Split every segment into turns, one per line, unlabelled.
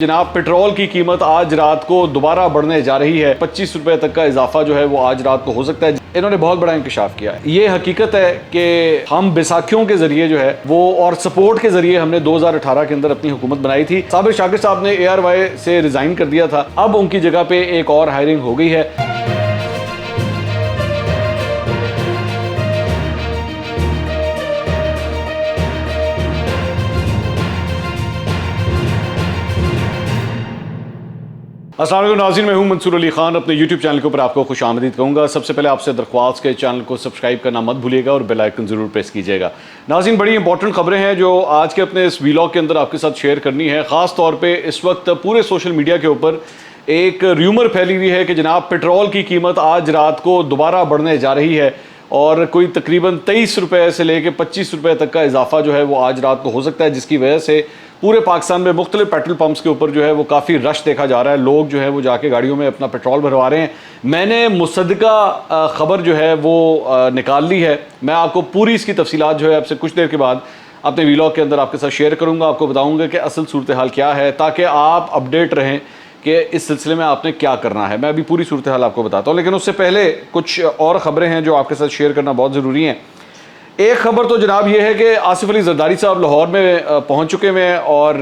जनाब, पेट्रोल की कीमत आज रात को दोबारा बढ़ने जा रही है। 25 रुपए तक का इजाफा जो है वो आज रात को हो सकता है। इन्होंने बहुत बड़ा इंकशाफ किया है। ये हकीकत है कि हम बैसाखियों के जरिए जो है वो और सपोर्ट के जरिए हमने 2018 के अंदर अपनी हुकूमत बनाई थी। साबिर शाकिर साहब ने ARY से रिजाइन कर दिया था। अब उनकी जगह पे एक और हायरिंग हो गई है। अस्सलाम वालेकुम नाज़रीन, मैं हूं मंसूर अली खान। अपने YouTube चैनल के ऊपर आपको खुश आमदीद कहूँगा। सबसे पहले आपसे दरख्वास्त के चैनल को सब्सक्राइब करना मत भूलिएगा और बेल आइकन ज़रूर प्रेस कीजिएगा। नाज़रीन, बड़ी इंपॉर्टेंट खबरें हैं जो आज के अपने इस व्लॉग के अंदर आपके साथ शेयर करनी है। ख़ास तौर पे इस वक्त पूरे सोशल मीडिया के ऊपर एक र्यूमर फैली हुई है कि जनाब पेट्रोल की कीमत आज रात को दोबारा बढ़ने जा रही है और कोई तकरीबन 23 रुपये से लेकर 25 रुपये तक का इजाफा जो है वो आज रात को हो सकता है, जिसकी वजह से पूरे पाकिस्तान में मुख्तलिफ पेट्रोल पंप्स के ऊपर जो है वो काफ़ी रश देखा जा रहा है। लोग जो है वो जाके गाड़ियों में अपना पेट्रोल भरवा रहे हैं। मैंने मुसद्दका ख़बर जो है वो निकाल ली है। मैं आपको पूरी इसकी तफसीलात जो है आपसे कुछ देर के बाद अपने व्लॉग के अंदर आपके साथ शेयर करूँगा। आपको बताऊँगा कि असल सूरत हाल क्या है, ताकि आप अपडेट रहें कि इस सिलसिले में आपने क्या करना है। मैं अभी पूरी सूरत हाल आपको बताता हूँ, लेकिन उससे पहले कुछ और ख़बरें हैं जो आपके साथ शेयर करना बहुत ज़रूरी हैं। एक खबर तो जनाब ये है कि आसिफ अली जरदारी साहब लाहौर में पहुंच चुके हैं और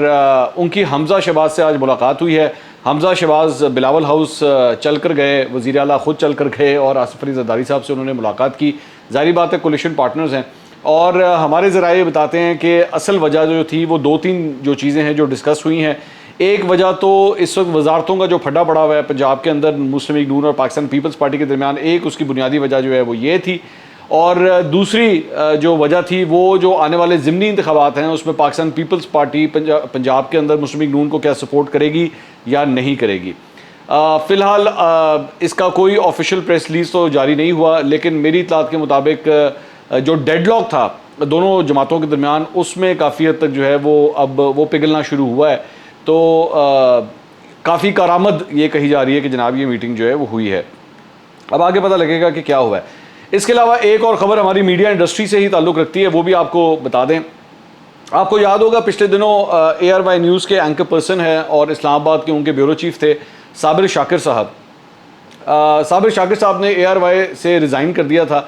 उनकी हमज़ा शहबाज से आज मुलाकात हुई है। हमज़ा शहबाज बिलावल हाउस चल कर गए, वज़ीर आला ख़ुद चल कर गए और आसिफ अली जरदारी साहब से उन्होंने मुलाकात की। ज़ाहिर बात है कोलिशन पार्टनर्स हैं और हमारे ज़राए बताते हैं कि असल वजह जो थी वो दो तीन जो चीज़ें हैं जो डिस्कस हुई हैं। एक वजह तो इस वक्त वजारतों का जो फड्डा पड़ा हुआ है पंजाब के अंदर मुस्लिम लीग नून और पाकिस्तान पीपल्स पार्टी के दरमियान, एक उसकी बुनियादी वजह जो है वो ये थी। और दूसरी जो वजह थी वो जो आने वाले ज़िमनी इंतखाबात हैं उसमें पाकिस्तान पीपल्स पार्टी पंजाब के अंदर मुस्लिम लीग नून को क्या सपोर्ट करेगी या नहीं करेगी। फ़िलहाल इसका कोई ऑफिशियल प्रेस रिलीज़ तो जारी नहीं हुआ, लेकिन मेरी इत्तलात के मुताबिक जो डेडलॉक था दोनों जमातों के दरमियान उसमें काफ़ी हद तक जो है वो अब वो पिघलना शुरू हुआ है। तो काफ़ी करामद ये कही जा रही है कि जनाब ये मीटिंग जो है वो हुई है। अब आगे पता लगेगा कि क्या हुआ है। इसके अलावा एक और ख़बर हमारी मीडिया इंडस्ट्री से ही ताल्लुक़ रखती है, वो भी आपको बता दें। आपको याद होगा पिछले दिनों ARY न्यूज़ के एंकर पर्सन है और इस्लामाबाद के उनके ब्यूरो चीफ थे साबिर शाकिर साहब। साबिर शाकिर साहब ने ARY से रिज़ाइन कर दिया था।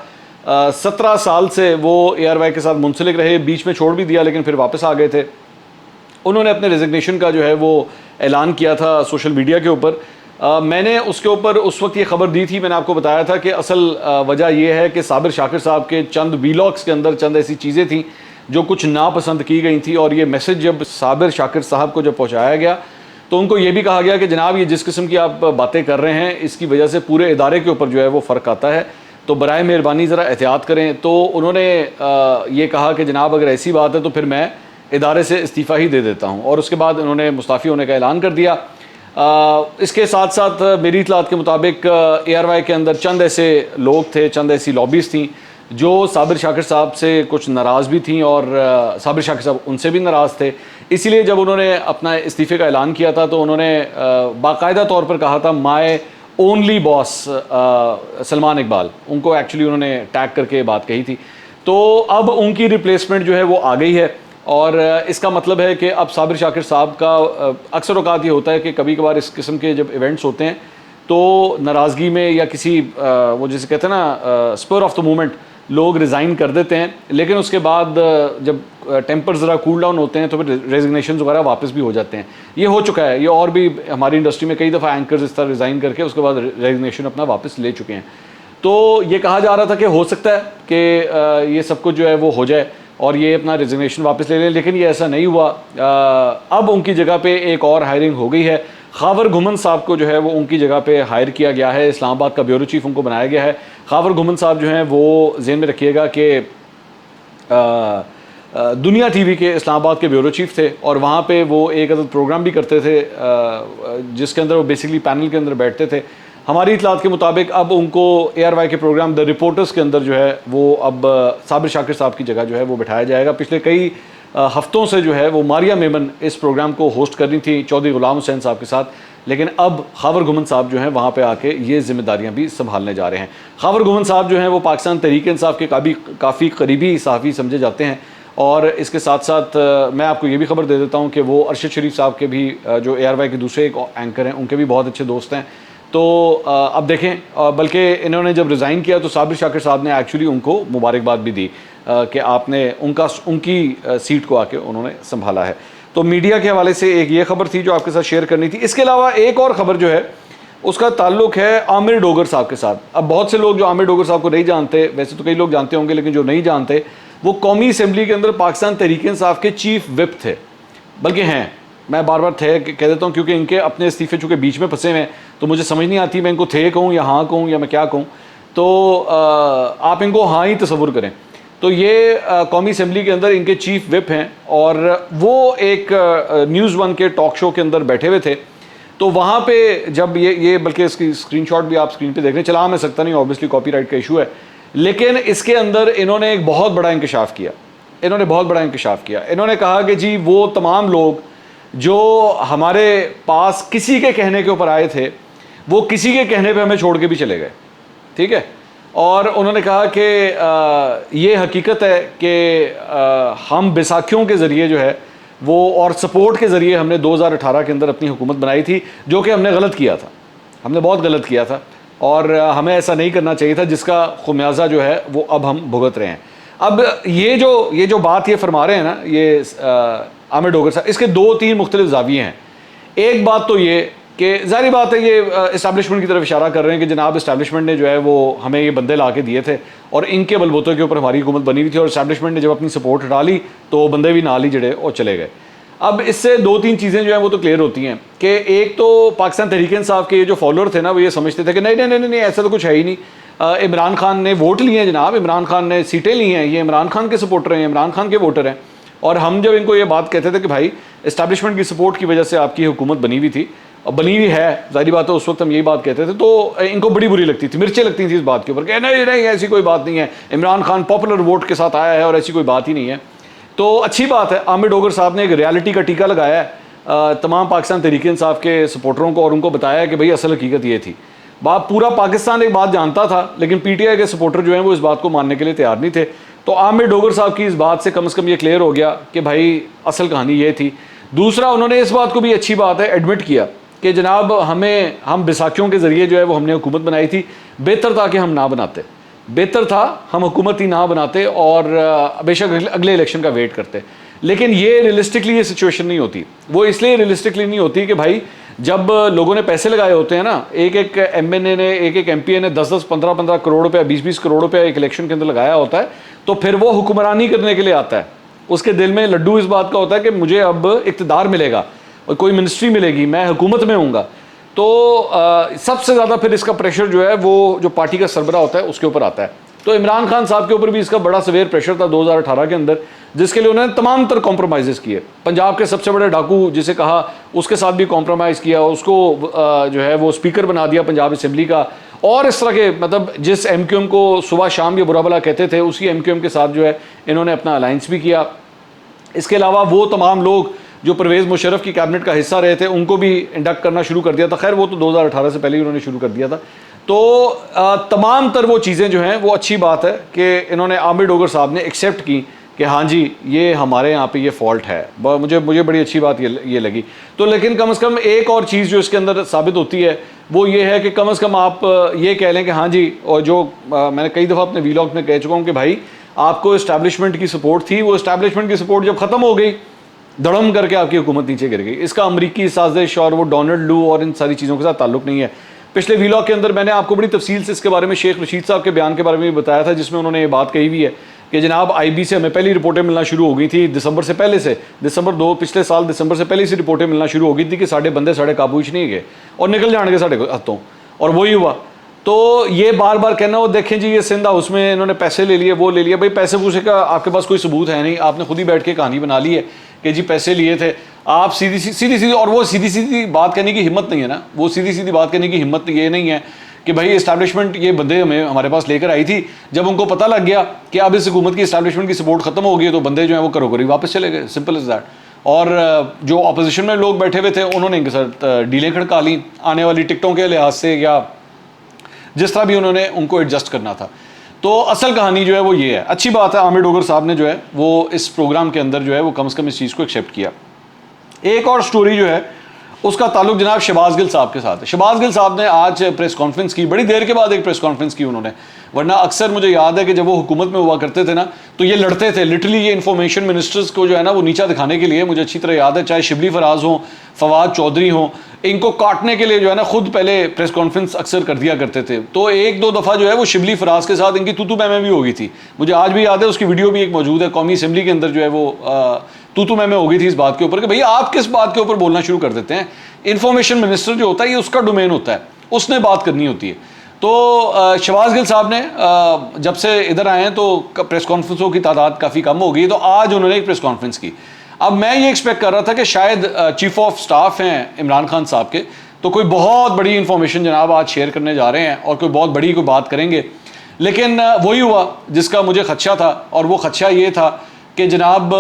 17 साल से वो ARY के साथ मुंसलिक रहे, बीच में छोड़ भी दिया लेकिन फिर वापस आ गए थे। उन्होंने अपने रेजिग्नेशन का जो है वो ऐलान किया था सोशल मीडिया के ऊपर। मैंने उसके ऊपर उस वक्त ये खबर दी थी, मैंने आपको बताया था कि असल वजह यह है कि साबिर शाकिर साहब के चंद व्लॉग्स के अंदर चंद ऐसी चीज़ें थी जो कुछ नापसंद की गई थी और ये मैसेज जब साबिर शाकिर साहब को जब पहुंचाया गया तो उनको ये भी कहा गया कि जनाब ये जिस किस्म की आप बातें कर रहे हैं इसकी वजह से पूरे इदारे के ऊपर जो है वो फ़र्क आता है, तो बराए मेहरबानी ज़रा एहतियात करें। तो उन्होंने ये कहा कि जनाब अगर ऐसी बात है तो फिर मैं इदारे से इस्तीफ़ा ही दे देता हूँ और उसके बाद उन्होंने मुस्ताफ़ी होने का ऐलान कर दिया। इसके साथ साथ मेरी इत्तलात के मुताबिक ARY के अंदर चंद ऐसे लोग थे, चंद ऐसी लॉबीज़ थी जो साबिर शाकिर साहब से कुछ नाराज़ भी थी और साबिर शाकिर साहब उनसे भी नाराज़ थे। इसीलिए जब उन्होंने अपना इस्तीफ़े का ऐलान किया था तो उन्होंने बाकायदा तौर पर कहा था my only boss Salman Iqbal, उनको एक्चुअली उन्होंने टैग करके बात कही थी। तो अब उनकी रिप्लेसमेंट जो है वो आ गई है और इसका मतलब है कि अब साबिर शाकिर साहब का अक्सर औकात ये होता है कि कभी कभार इस किस्म के जब इवेंट्स होते हैं तो नाराज़गी में या किसी वो जैसे कहते हैं ना स्पर ऑफ द मोमेंट लोग रिज़ाइन कर देते हैं, लेकिन उसके बाद जब टेम्पर ज़रा कूल डाउन होते हैं तो फिर रेजिग्नेशन वगैरह वापस भी हो जाते हैं। ये हो चुका है, ये और भी हमारी इंडस्ट्री में कई दफ़ा एंकर्स इस तरह रिज़ाइन करके उसके बाद रेजिग्नेशन अपना वापस ले चुके हैं। तो ये कहा जा रहा था कि हो सकता है कि ये सब कुछ जो है वो हो जाए और ये अपना रेजिग्नेशन वापस ले लें, लेकिन ये ऐसा नहीं हुआ। अब उनकी जगह पे एक और हायरिंग हो गई है। खावर घुमन साहब को जो है वो उनकी जगह पे हायर किया गया है, इस्लामाबाद का ब्यूरो चीफ उनको बनाया गया है। खावर घुमन साहब जो हैं वो ज़हन में रखिएगा कि दुनिया TV के इस्लामाबाद के ब्यूरो चीफ थे और वहाँ पे वो एक अदद प्रोग्राम भी करते थे जिसके अंदर वो बेसिकली पैनल के अंदर बैठते थे। हमारी इत्तलात के मुताबिक अब उनको ARY के प्रोग्राम द रिपोर्टर्स के अंदर जो है वो अब साबिर शाकिर साहब की जगह जो है वो बिठाया जाएगा। पिछले कई हफ्तों से जो है वो मारिया मेमन इस प्रोग्राम को होस्ट कर रही थी चौधरी गुलाम हुसैन साहब के साथ, लेकिन अब खावर घुमन साहब जो हैं वहाँ पे आके ये जिम्मेदारियाँ भी संभालने जा रहे हैं। खावर घुमन साहब जो हैं वो पाकिस्तान तहरीक इंसाफ के काफ़ी करीबी सहाफ़ी समझे जाते हैं और इसके साथ साथ मैं आपको ये भी खबर दे देता हूँ कि वो अरशद शरीफ साहब के भी जो ARY के दूसरे एक एंकर हैं, उनके भी बहुत अच्छे दोस्त हैं। तो अब देखें, बल्कि इन्होंने जब रिज़ाइन किया तो साबिर शाकिर साहब ने एक्चुअली उनको मुबारकबाद भी दी कि आपने उनकी सीट को आके उन्होंने संभाला है। तो मीडिया के हवाले से एक ये खबर थी जो आपके साथ शेयर करनी थी। इसके अलावा एक और ख़बर जो है उसका ताल्लुक है आमिर डोगर साहब के साथ। अब बहुत से लोग जो आमिर डोगर साहब को नहीं जानते, वैसे तो कई लोग जानते होंगे, लेकिन जो नहीं जानते, वो कौमी असम्बली के अंदर पाकिस्तान तहरीक-ए-इंसाफ के चीफ विप थे, बल्कि हैं, मैं बार बार थे कह देता हूँ क्योंकि इनके अपने इस्तीफे चूँकि बीच में फंसे हुए हैं तो मुझे समझ नहीं आती मैं इनको थे कहूँ या हाँ कहूँ या मैं क्या कहूँ। तो आप इनको हाँ ही तसव्वुर करें। तो ये कौमी असम्बली के अंदर इनके चीफ विप हैं और वो एक न्यूज़ 1 के टॉक शो के अंदर बैठे हुए थे। तो वहाँ पे जब ये बल्कि इसकी स्क्रीनशॉट भी आप स्क्रीन पे देख रहे हैं, चला मैं सकता नहीं, ऑब्वियसली कॉपीराइट का इशू है, लेकिन इसके अंदर इन्होंने एक बहुत बड़ा इंकशाफ किया। इन्होंने कहा कि जी वो तमाम लोग जो हमारे पास किसी के कहने के ऊपर आए थे, वो किसी के कहने पे हमें छोड़ के भी चले गए, ठीक है। और उन्होंने कहा कि ये हकीकत है कि हम बैसाखियों के ज़रिए जो है वो और सपोर्ट के ज़रिए हमने 2018 के अंदर अपनी हुकूमत बनाई थी, जो कि हमने गलत किया था, हमने बहुत गलत किया था और हमें ऐसा नहीं करना चाहिए था, जिसका खुमियाजा जो है वो अब हम भुगत रहे हैं। अब ये जो बात ये फरमा रहे हैं ना, ये आमिर डोगर साहब, इसके 2-3 मुख्तलिफ ज़ाविये हैं। एक बात तो ये कि ज़ाहिर बात है ये इस्टेब्लिशमेंट की तरफ इशारा कर रहे हैं कि जनाब इस्टेब्लिशमेंट ने जो है वो हमें ये बंदे ला के दिए थे और इनके बलबूते के ऊपर हमारी हुकूमत बनी हुई थी और इस्टेब्लिशमेंट ने जब अपनी सपोर्ट हटा ली तो बंदे भी नाल ही जड़े और चले गए। अब इससे 2-3 चीज़ें जो हैं वो तो क्लियर होती हैं कि एक तो पाकिस्तान तहरीक-ए-इंसाफ के ये जो फॉलोअर थे ना, वो ये समझते थे कि नहीं ऐसा तो कुछ है ही नहीं। इमरान खान ने वोट लिए हैं जनाब, इमरान खान ने सीटें ली हैं, ये इमरान खान के सपोर्टर हैं, इमरान खान के वोटर हैं। और हम जब इनको ये बात कहते थे कि भाई इस्टेब्लिशमेंट की सपोर्ट की वजह से आपकी हुकूमत बनी हुई थी और बनी हुई है, ज़ाहिर बात है उस वक्त हम यही बात कहते थे, तो इनको बड़ी बुरी लगती थी, मिर्चें लगती थी इस बात के ऊपर कि नहीं ऐसी कोई बात नहीं है, इमरान खान पॉपुलर वोट के साथ आया है और ऐसी कोई बात ही नहीं है। तो अच्छी बात है, आमिर डोगर साहब ने एक रियलिटी का टीका लगाया है तमाम पाकिस्तान तहरीक-ए-इंसाफ के सपोर्टरों को और उनको बताया कि भाई असल हकीकत ये थी। पूरा पाकिस्तान एक बात जानता था, लेकिन PTI के सपोर्टर जो हैं वो इस बात को मानने के लिए तैयार नहीं थे। तो आमिर डोगर साहब की इस बात से कम ये क्लियर हो गया कि भाई असल कहानी ये थी। दूसरा, उन्होंने इस बात को भी, अच्छी बात है, एडमिट किया कि जनाब हम बैसाखियों के ज़रिए जो है वो हमने हुकूमत बनाई थी, बेहतर था कि हम ना बनाते, बेहतर था हम हुकूमत ही ना बनाते और बेशक अगले इलेक्शन का वेट करते। लेकिन ये रियलिस्टिकली ये सिचुएशन नहीं होती। वो इसलिए रियलिस्टिकली नहीं होती कि भाई जब लोगों ने पैसे लगाए होते हैं ना, एक MNA ने, एक MPA ने 10-10, 15-15 करोड़ रुपया, 20-20 करोड़ रुपया एक इलेक्शन के अंदर लगाया होता है, तो फिर वो हुक्मरानी करने के लिए आता है। उसके दिल में लड्डू इस बात का होता है कि मुझे अब इक़्तिदार मिलेगा और कोई मिनिस्ट्री मिलेगी, मैं हुकूमत में हूँगा। तो सबसे ज़्यादा फिर इसका प्रेशर जो है वो जो पार्टी का सरबरा होता है उसके ऊपर आता है। तो इमरान खान साहब के ऊपर भी इसका बड़ा सवेर प्रेशर था 2018 के अंदर, जिसके लिए उन्होंने तमाम तर कॉम्प्रोमाइज़ किए। पंजाब के सबसे बड़े डाकू जिसे कहा, उसके साथ भी कॉम्प्रोमाइज़ किया, उसको जो है वो स्पीकर बना दिया पंजाब असम्बली का। और इस तरह के मतलब जिस MQM को सुबह शाम ये बुरा भला कहते थे, उसी MQM के साथ जो है इन्होंने अपना अलाइंस भी किया। इसके अलावा वो तमाम लोग जो परवेज़ मुशर्रफ की कैबिनेट का हिस्सा रहे थे, उनको भी इंडक्ट करना शुरू कर दिया था। खैर वो तो 2018 से पहले ही उन्होंने शुरू कर दिया था। तो तमाम तर वो चीज़ें जो हैं वो अच्छी बात है कि इन्होंने आमिर डोगर साहब ने एक्सेप्ट की कि हाँ जी ये हमारे यहाँ पे ये फॉल्ट है। मुझे बड़ी अच्छी बात ये लगी। तो लेकिन कम से कम एक और चीज़ जो इसके अंदर साबित होती है वो ये है कि कम से कम आप ये कह लें कि हाँ जी, और जो मैंने कई दफ़ा अपने वीलॉग में कह चुका हूँ कि भाई आपको इस्टेब्लिशमेंट की सपोर्ट थी, वो इस्टेब्लिशमेंट की सपोर्ट जब ख़त्म हो गई, धड़म करके आपकी हुकूमत नीचे गिर गई। इसका अमरीकी साजिश और वो डोनाल्ड लू और इन सारी चीज़ों के साथ ताल्लुक़ नहीं है। पिछले वीलॉग के अंदर मैंने आपको बड़ी तफसील से इसके बारे में शेख रशीद साहब के बयान के बारे में भी बताया था, जिसमें उन्होंने ये बात कही हुई है कि जनाब IB से हमें पहली रिपोर्टें मिलना शुरू हो गई थी दिसंबर से पहले से, पिछले साल दिसंबर से पहले से रिपोर्टें मिलना शुरू हो गई थी कि साढ़े बंदे साढ़े काबू च नहीं गए और निकल जाएंगे साढ़े हाथों, और वही हुआ। तो ये बार बार कहना, वो देखें जी ये सिंध हाउस में इन्होंने पैसे ले लिए, वो ले लिया। भाई पैसे पूसे का आपके पास कोई सबूत है नहीं, आपने खुद ही बैठ के कहानी बना ली है कि जी पैसे लिए थे। आप सीधी और वो सीधी बात करने की हिम्मत नहीं है ना, वो सीधी बात करने की हिम्मत ये नहीं है कि भाई इस्टेब्लिशमेंट ये बंदे हमारे पास लेकर आई थी, जब उनको पता लग गया कि अब इस हुकूमत की इस्टेब्लिशमेंट की सपोर्ट खत्म हो गई तो बंदे जो हैं वो करो वापस चले गए, सिंपल इज़ दैट। और जो अपोजिशन में लोग बैठे हुए थे उन्होंने इनके साथ डीलें खड़का ली आने वाली टिकटों के लिहाज से या जिस तरह भी उन्होंने उनको एडजस्ट करना था। तो असल कहानी जो है वो ये है। अच्छी बात है आमिर डोगर साहब ने जो है वो इस प्रोग्राम के अंदर जो है वो कम से कम इस चीज़ को एक्सेप्ट किया। एक और स्टोरी जो है उसका ताल्लुक जनाब शहबाज गिल साहब के साथ है। शहबाज गिल साहब ने आज प्रेस कॉन्फ्रेंस की, बड़ी देर के बाद एक प्रेस कॉन्फ्रेंस की उन्होंने, वरना अक्सर मुझे याद है कि जब वो हुकूमत में हुआ करते थे ना तो ये लड़ते थे लिटरली, ये इंफॉर्मेशन मिनिस्टर्स को जो है ना वो नीचा दिखाने के लिए, मुझे अच्छी तरह याद है, चाहे शिबली फराज हो, फवाद चौधरी हो, इनको काटने के लिए जो है ना खुद पहले प्रेस कॉन्फ्रेंस अक्सर कर दिया करते थे। तो एक दो दफ़ा जो है वो शिबली फराज के साथ इनकी तू मैं भी हो गई थी, मुझे आज भी याद है, उसकी वीडियो भी एक मौजूद है, कौमी असम्बली के अंदर जो है वो तू मैं हो गई थी इस बात के ऊपर कि भाई आप किस बात के ऊपर बोलना शुरू कर देते हैं। इन्फॉर्मेशन मिनिस्टर जो होता है ये उसका डोमेन होता है, उसने बात करनी होती है। तो शहबाज गिल साहब ने जब से इधर आए हैं तो प्रेस कॉन्फ्रेंसों की तादाद काफ़ी कम हो गई, तो आज उन्होंने एक प्रेस कॉन्फ्रेंस की। अब मैं ये एक्सपेक्ट कर रहा था कि शायद चीफ ऑफ स्टाफ हैं इमरान खान साहब के, तो कोई बहुत बड़ी इंफॉर्मेशन जनाब आज शेयर करने जा रहे हैं और कोई बहुत बड़ी कोई बात करेंगे, लेकिन वही हुआ जिसका मुझे खदशा था। और वो खदशा ये था कि जनाब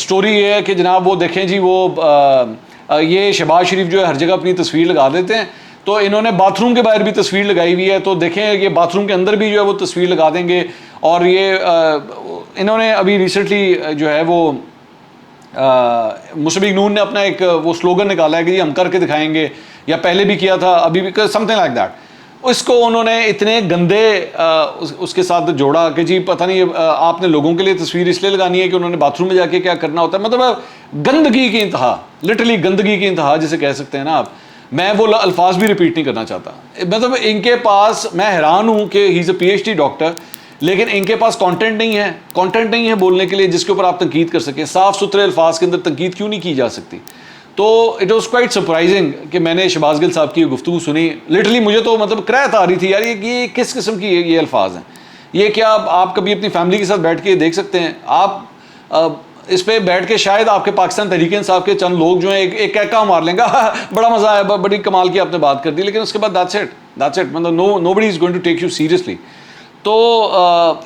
स्टोरी ये है कि जनाब वो देखें जी वो ये शहबाज शरीफ जो है हर जगह अपनी तस्वीर लगा देते हैं, तो इन्होंने बाथरूम के बाहर भी तस्वीर लगाई हुई है, तो देखें ये बाथरूम के अंदर भी जो है वो तस्वीर लगा देंगे। और ये इन्होंने अभी रिसेंटली जो है वो मुशफिक नून ने अपना एक वो स्लोगन निकाला है कि जी हम करके दिखाएंगे, या पहले भी किया था, अभी भी, समथिंग लाइक दैट। इसको उन्होंने इतने गंदे उसके साथ जोड़ा कि जी पता नहीं आपने लोगों के लिए तस्वीर इसलिए लगानी है कि उन्होंने बाथरूम में जाके क्या करना होता है, मतलब गंदगी की इंतहा, लिटरली गंदगी की इंतहा जिसे कह सकते हैं ना आप। मैं वो अल्फाज भी रिपीट नहीं करना चाहता, मतलब इनके पास, मैं हैरान हूँ कि he is a PhD doctor, लेकिन इनके पास कंटेंट नहीं है बोलने के लिए जिसके ऊपर आप तनकीद कर सकें। साफ सुथरे अल्फाज के अंदर तनकीद क्यों नहीं की जा सकती? तो इट वॉज क्वाइट सरप्राइजिंग कि मैंने शहबाज गिल साहब की गुफ्तगू सुनी। लिटरली मुझे तो मतलब क्रैत आ रही थी यार, ये किस किस्म की ये अल्फाज हैं, ये क्या आप कभी अपनी फैमिली के साथ बैठ के देख सकते हैं? आप इस पे बैठ के शायद आपके पाकिस्तान तहरीक इंसाफ के चंद लोग जो हैं एक कहका मार लेंगे बड़ा मजा आया, बड़ी कमाल की आपने बात कर दी, लेकिन उसके बाद दैट्स इट, मतलब nobody is going to take you seriously. तो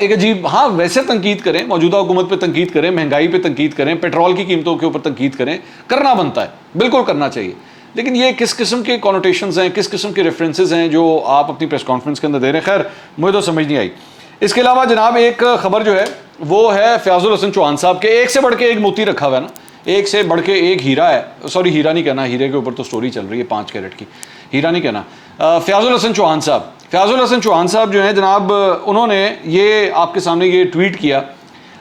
एक अजीब, हाँ वैसे तनकीद करें, मौजूदा हुकूमत पे तनकीद करें, महंगाई पे तनकीद करें, पेट्रोल की कीमतों के ऊपर तनकीद करें, करना बनता है, बिल्कुल करना चाहिए, लेकिन ये किस किस्म के कॉनोटेशंस हैं, किस किस्म के रेफरेंसेस हैं जो आप अपनी प्रेस कॉन्फ्रेंस के अंदर दे रहे हैं, खैर मुझे तो समझ नहीं आई। इसके अलावा जनाब एक खबर जो है वो है फयाजुल हसन चौहान साहब के, एक से बढ़ के एक मोती रखा हुआ है ना, एक से बढ़ के एक हीरा है, सॉरी हीरा नहीं कहना, हीरे के ऊपर तो स्टोरी चल रही है 5 कैरेट की, हीरा नहीं कहना। फयाजुल हसन चौहान साहब जो है जनाब, उन्होंने ये आपके सामने ये ट्वीट किया।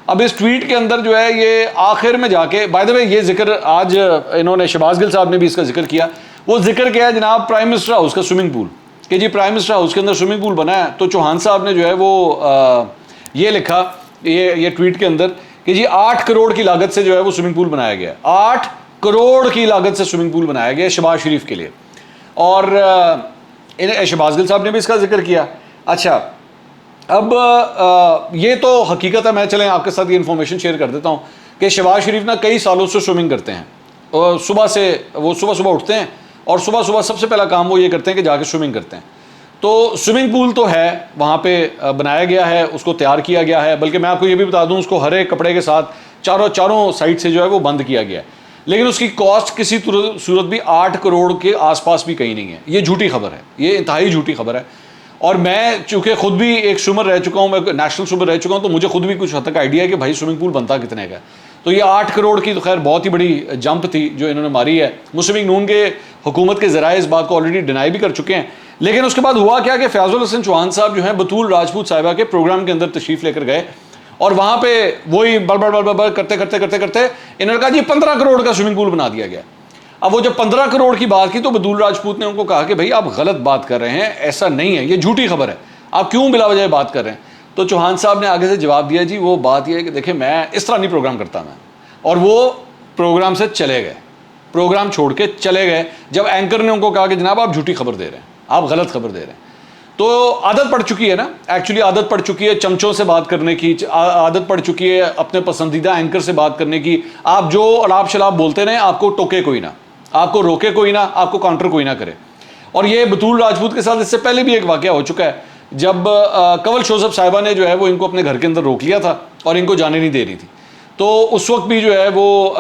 अब इस ट्वीट के अंदर जो है ये आखिर में जाके, बाय द वे ये जिक्र आज इन्होंने शहबाज गिल साहब ने भी इसका जिक्र किया, वो जिक्र किया है जनाब प्राइम मिनिस्टर हाउस का स्विमिंग पूल, कि जी प्राइम मिनिस्टर हाउस के अंदर स्विमिंग पूल बना है। तो चौहान साहब ने जो है वो ये लिखा ये ट्वीट के अंदर कि जी 8 करोड़ की लागत से जो है वो स्विमिंग पूल बनाया गया, 8 करोड़ की लागत से स्विमिंग पूल बनाया गया शहबाज शरीफ के लिए। और शहबाज गिल साहब ने भी इसका जिक्र किया। अच्छा, अब ये तो हकीकत है, मैं चलें आपके साथ ये इन्फॉर्मेशन शेयर कर देता हूँ कि शहबाज शरीफ ना कई सालों से स्विमिंग करते हैं, और सुबह उठते हैं और सुबह सबसे पहला काम वो ये करते हैं कि जाके स्विमिंग करते हैं। तो स्विमिंग पूल तो है वहाँ पे बनाया गया है, उसको तैयार किया गया है, बल्कि मैं आपको ये भी बता दूँ उसको हरे कपड़े के साथ चारों साइड से जो है वो बंद किया गया है, लेकिन उसकी कॉस्ट किसी सूरत भी 8 करोड़ के आसपास भी कहीं नहीं है। ये झूठी खबर है, ये इंतहाई झूठी खबर है। और मैं चूँकि खुद भी एक स्विमर रह चुका हूँ, मैं नेशनल स्विमर रह चुका हूँ, तो मुझे खुद भी कुछ हद तक आइडिया है कि भाई स्विमिंग पूल बनता कितने का। तो ये 8 करोड़ की तो खैर बहुत ही बड़ी जंप थी जो इन्होंने मारी है। मुस्लिम नून के हुकूमत के ज़राए इस बात को ऑलरेडी डिनाई भी कर चुके हैं, लेकिन उसके बाद हुआ क्या कि फयाजुल हसन चौहान साहब जो हैं बतूल राजपूत साहिबा के प्रोग्राम के अंदर तशरीफ़ लेकर गए, और वहाँ पे वही बड़ करते इन्होंने कहा जी 15 करोड़ का स्विमिंग पूल बना दिया गया। अब वो जब 15 करोड़ की बात की तो बतूल राजपूत ने उनको कहा कि भाई आप गलत बात कर रहे हैं, ऐसा नहीं है, ये झूठी खबर है, आप क्यों बिला वजह बात कर रहे हैं। तो चौहान साहब ने आगे से जवाब दिया, जी वो बात यह है कि देखिए मैं इस तरह नहीं प्रोग्राम करता मैं, और वो प्रोग्राम से चले गए, प्रोग्राम छोड़ के चले गए जब एंकर ने उनको कहा कि जनाब आप झूठी खबर दे रहे हैं, आप गलत खबर दे रहे हैं। तो आदत पड़ चुकी है ना, एक्चुअली आदत पड़ चुकी है चमचों से बात करने की, आदत पड़ चुकी है अपने पसंदीदा एंकर से बात करने की। आप जो अलाप शलाप बोलते रहें, आपको टोके कोई ना, आपको रोके कोई ना, आपको काउंटर कोई ना करे। और ये बतूल राजपूत के साथ इससे पहले भी एक वाकया हो चुका है, जब कंवल शोजब साहिबा ने जो है वो इनको अपने घर के अंदर रोक लिया था और इनको जाने नहीं दे रही थी। तो उस वक्त भी जो है वो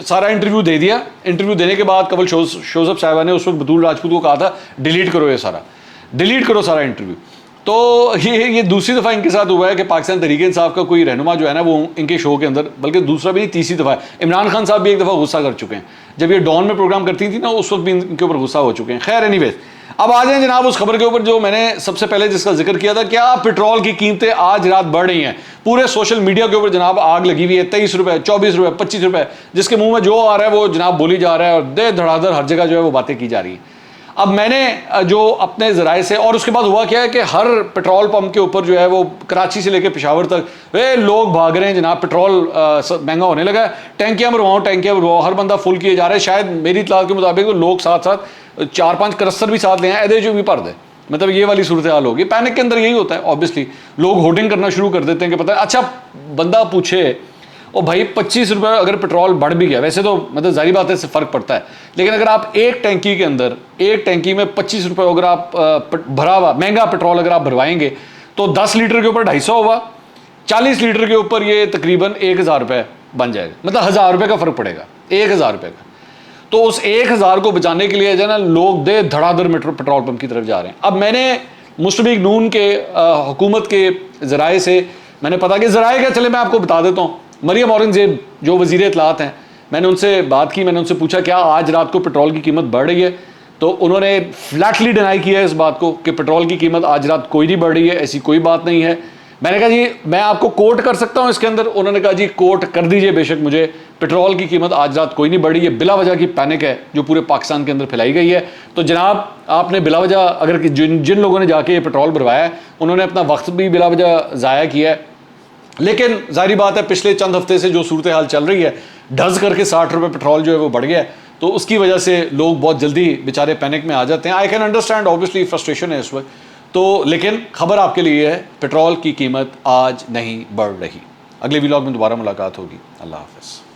सारा इंटरव्यू दे दिया। इंटरव्यू देने के बाद कंवल शोजब साहिबा ने उस वक्त बतूल राजपूत को कहा था डिलीट करो ये सारा, डिलीट करो सारा इंटरव्यू। तो ये दूसरी दफ़ा इनके साथ हुआ है कि पाकिस्तान तहरीक इंसाफ का कोई रहनुमा जो है ना वो इनके शो के अंदर, बल्कि दूसरा भी तीसरी दफ़ा है, इमरान खान साहब भी एक दफ़ा गुस्सा कर चुके हैं, जब ये डॉन में प्रोग्राम करती थी ना उस वक्त भी इनके ऊपर गुस्सा हो चुके हैं। खैर एनीवेज, अब आ जाएं जनाब उस खबर के ऊपर जो मैंने सबसे पहले जिसका जिक्र किया था। क्या पेट्रोल की कीमतें आज रात बढ़ रही हैं? पूरे सोशल मीडिया के ऊपर जनाब आग लगी हुई है। 23 रुपये, 24 रुपये, 25 रुपये, जिसके मुंह में जो आ रहा है वो जनाब बोली जा रहा है और दे धड़ाधड़ हर जगह जो है वो बातें की जा रही हैं। अब मैंने जो अपने ज़राए से, और उसके बाद हुआ क्या है कि हर पेट्रोल पंप के ऊपर जो है वो कराची से लेकर पेशावर तक लोग भाग रहे हैं जनाब, पेट्रोल महंगा होने लगा है, टैंकियाँ भरवाओ टैंकियाँ भरवाओ, हर बंदा फुल किए जा रहा है। शायद मेरी इतलात के मुताबिक तो लोग साथ साथ 4-5 करस्तर भी साथ ले आए, एदे जो भी भर दे, मतलब ये वाली सूरत हाल होगी। पैनिक के अंदर यही होता है ऑब्वियसली, लोग होर्डिंग करना शुरू कर देते हैं कि पता है। अच्छा बंदा पूछे ओ भाई 25 रुपये अगर पेट्रोल बढ़ भी गया, वैसे तो मतलब जारी बात है इससे फ़र्क पड़ता है, लेकिन अगर आप एक टैंकी के अंदर, एक टैंकी में 25 रुपये अगर आप भरा हुआ महंगा पेट्रोल अगर आप भरवाएंगे तो 10 लीटर के ऊपर 250 होगा, 40 लीटर के ऊपर ये तकरीबन 1000 रुपये बन जाएगा, मतलब 1000 रुपये का फ़र्क पड़ेगा 1000 रुपये का। तो उस 1000 को बचाने के लिए जो है ना लोग दे धड़ाधड़ पेट्रोल पंप की तरफ जा रहे हैं। अब मैंने मुस्लिम लीग नून के हुकूमत के ज़राए से मैंने पता कि ज़राए क्या, चले मैं आपको बता देता हूँ। मरियम औरंगज़ेब जो वज़ीर इत्तलात हैं, मैंने उनसे बात की, मैंने उनसे पूछा क्या आज रात को पेट्रोल की कीमत बढ़ रही है, तो उन्होंने फ्लैटली डिनाई किया है इस बात को कि पेट्रोल की कीमत आज रात कोई नहीं बढ़ रही है, ऐसी कोई बात नहीं है। मैंने कहा जी मैं आपको कोट कर सकता हूँ इसके अंदर, उन्होंने कहा जी कोट कर दीजिए बेशक मुझे, पेट्रोल की कीमत आज रात कोई नहीं बढ़ रही है, बिला वजह की पैनिक है जो पूरे पाकिस्तान के अंदर फैलाई गई है। तो जनाब आपने बिला वजह अगर जिन लोगों ने जाके ये पेट्रोल भरवाया है उन्होंने अपना वक्त भी बिला वजह ज़ाया किया है, लेकिन जारी बात है पिछले चंद हफ्ते से जो सूरत हाल चल रही है, ढज करके 60 रुपये पेट्रोल जो है वो बढ़ गया है, तो उसकी वजह से लोग बहुत जल्दी बेचारे पैनिक में आ जाते हैं। I can understand, obviously frustration है इस वक्त तो, लेकिन खबर आपके लिए है पेट्रोल की कीमत आज नहीं बढ़ रही। अगले व्लॉग में दोबारा मुलाकात होगी। अल्लाह हाफ़िज़।